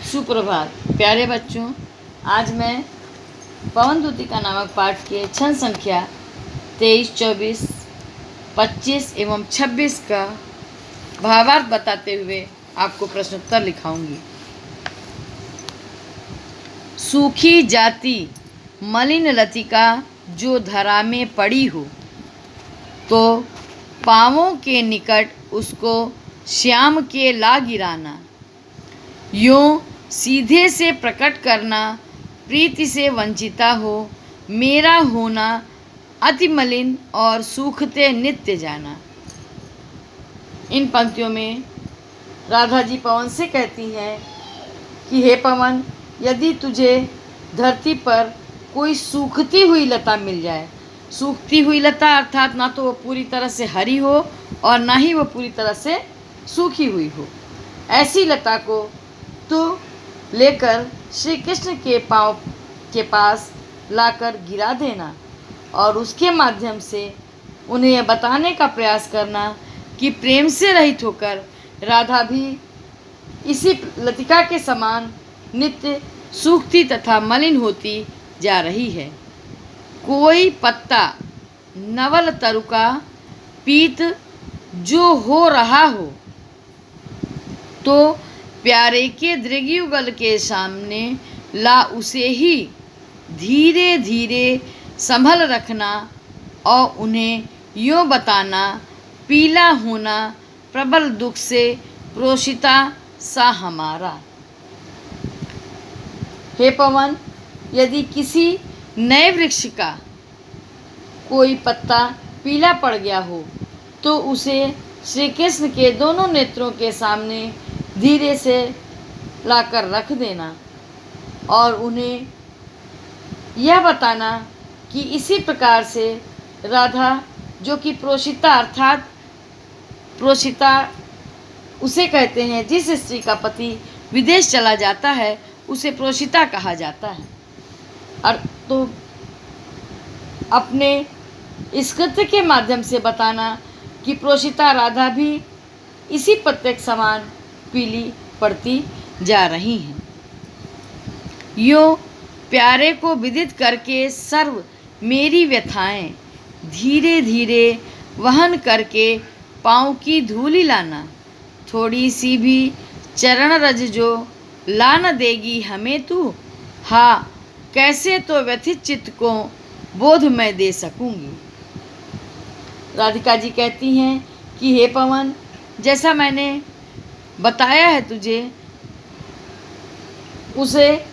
सुप्रभात प्यारे बच्चों। आज मैं पवन दूतिका नामक पाठ के छंद संख्या 23, 24, 25 एवं 26 का भावार्थ बताते हुए आपको प्रश्नोत्तर लिखाऊंगी। सूखी जाति मलिन लतिका जो धरा में पड़ी हो, तो पाँवों के निकट उसको श्याम के ला गिराना। यूँ सीधे से प्रकट करना प्रीति से वंचिता हो, मेरा होना अति मलिन और सूखते नित्य जाना। इन पंक्तियों में राधा जी पवन से कहती हैं कि हे पवन, यदि तुझे धरती पर कोई सूखती हुई लता मिल जाए, सूखती हुई लता अर्थात ना तो वो पूरी तरह से हरी हो और ना ही वो पूरी तरह से सूखी हुई हो, ऐसी लता को तो लेकर श्री कृष्ण के पाँव के पास लाकर गिरा देना और उसके माध्यम से उन्हें यह बताने का प्रयास करना कि प्रेम से रहित होकर राधा भी इसी लतिका के समान नित्य सूखती तथा मलिन होती जा रही है। कोई पत्ता नवल तरुका पीत जो हो रहा हो, तो प्यारे के दृग्युगल के सामने ला उसे ही धीरे धीरे संभल रखना और उन्हें यूँ बताना, पीला होना प्रबल दुख से प्रोषिता सा हमारा। हे पवन, यदि किसी नए वृक्ष का कोई पत्ता पीला पड़ गया हो, तो उसे श्री कृष्ण के दोनों नेत्रों के सामने धीरे से लाकर रख देना और उन्हें यह बताना कि इसी प्रकार से राधा, जो कि प्रोषिता अर्थात प्रोषिता उसे कहते हैं जिस स्त्री का पति विदेश चला जाता है, उसे प्रोषिता कहा जाता है। और तो अपने इस कृत्य के माध्यम से बताना कि प्रोषिता राधा भी इसी पत्ते के समान पीली पड़ती जा रही हैं। यूँ प्यारे को विदित करके सर्व मेरी व्यथाएं धीरे धीरे वहन करके पाँव की धूलि लाना। थोड़ी सी भी चरण रज जो ला न देगी हमें तू, हाँ कैसे तो व्यथित चित्त को बोध मैं दे सकूंगी। राधिका जी कहती हैं कि हे पवन, जैसा मैंने बताया है तुझे, उसे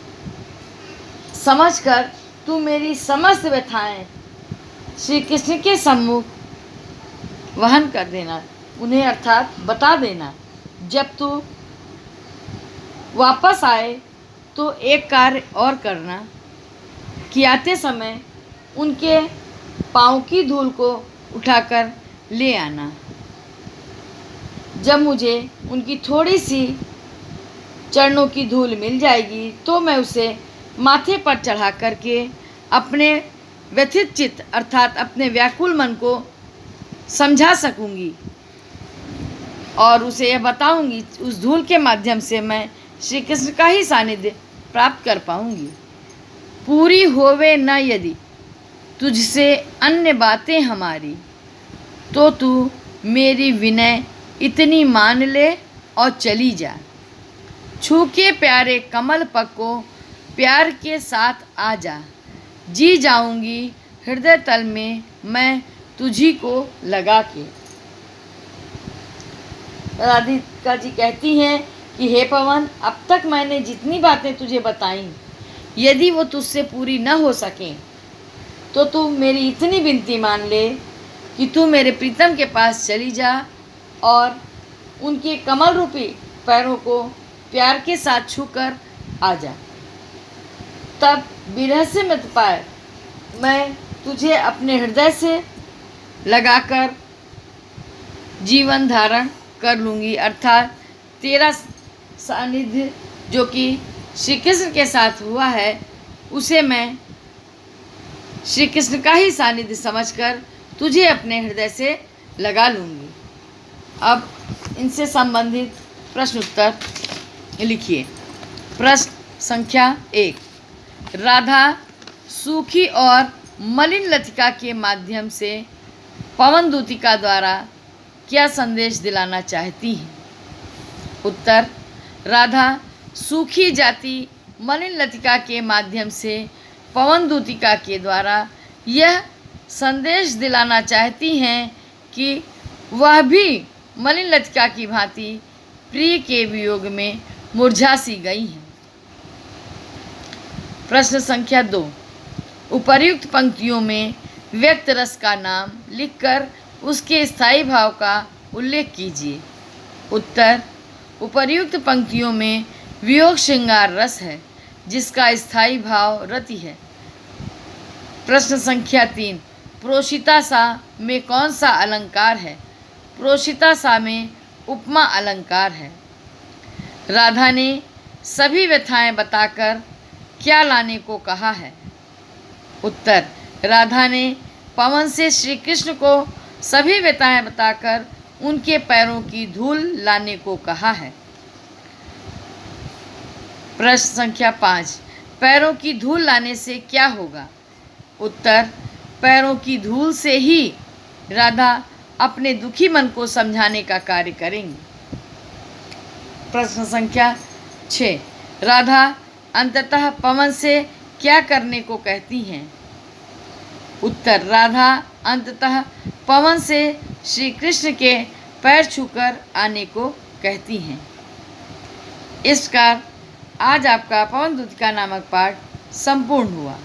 समझकर तू मेरी समस्त व्यथाएं श्री कृष्ण के सम्मुख वहन कर देना, उन्हें अर्थात बता देना। जब तू वापस आए तो एक कार्य और करना कि आते समय उनके पाँव की धूल को उठाकर ले आना। जब मुझे उनकी थोड़ी सी चरणों की धूल मिल जाएगी तो मैं उसे माथे पर चढ़ा करके अपने व्यथित चित्त अर्थात अपने व्याकुल मन को समझा सकूंगी और उसे यह बताऊंगी, उस धूल के माध्यम से मैं श्री कृष्ण का ही सानिध्य प्राप्त कर पाऊंगी। पूरी होवे न यदि तुझसे अन्य बातें हमारी, तो तू मेरी विनय इतनी मान ले और चली जा। छू के प्यारे कमल पग को प्यार के साथ आ जा, जी जाऊंगी हृदय तल में मैं तुझी को लगा के। राधिका जी कहती हैं कि हे पवन, अब तक मैंने जितनी बातें तुझे बताई, यदि वो तुझसे पूरी न हो सकें, तो तू मेरी इतनी विनती मान ले कि तू मेरे प्रीतम के पास चली जा और उनके कमल रूपी पैरों को प्यार के साथ छूकर आ जा। तब विरह से मत पाए मैं तुझे अपने हृदय से लगाकर जीवन धारण कर लूँगी, अर्थात तेरा सानिध्य जो कि श्री कृष्ण के साथ हुआ है, उसे मैं श्री कृष्ण का ही सानिध्य समझकर तुझे अपने हृदय से लगा लूँगी। अब इनसे संबंधित प्रश्न उत्तर लिखिए। प्रश्न संख्या 1। राधा सूखी और मलिन लतिका के माध्यम से पवन दूतिका द्वारा क्या संदेश दिलाना चाहती है? उत्तर, राधा सूखी जाति मलिन लतिका के माध्यम से पवन दूतिका के द्वारा यह संदेश दिलाना चाहती हैं कि वह भी मलिन लतिका की भांति प्रिय के वियोग में मुरझा सी गई हैं। प्रश्न संख्या 2। उपर्युक्त पंक्तियों में व्यक्त रस का नाम लिखकर उसके स्थायी भाव का उल्लेख कीजिए। उत्तर, उपर्युक्त पंक्तियों में वियोग श्रृंगार रस है जिसका स्थायी भाव रति है। प्रश्न संख्या 3। प्रोषिता सा में कौन सा अलंकार है? प्रोषिता सा में उपमा अलंकार है। राधा ने सभी व्यथाएं बताकर क्या लाने को कहा है? उत्तर, राधा ने पवन से श्री कृष्ण को सभी व्यथाएं बताकर उनके पैरों की धूल लाने को कहा है। प्रश्न संख्या 5। पैरों की धूल लाने से क्या होगा? उत्तर, पैरों की धूल से ही राधा अपने दुखी मन को समझाने का कार्य करेंगी। प्रश्न संख्या 6। राधा अंततः पवन से क्या करने को कहती हैं? उत्तर, राधा अंततः पवन से श्री कृष्ण के पैर छूकर आने को कहती हैं। इस प्रकार आज आपका पवन दूतिका नामक पाठ संपूर्ण हुआ।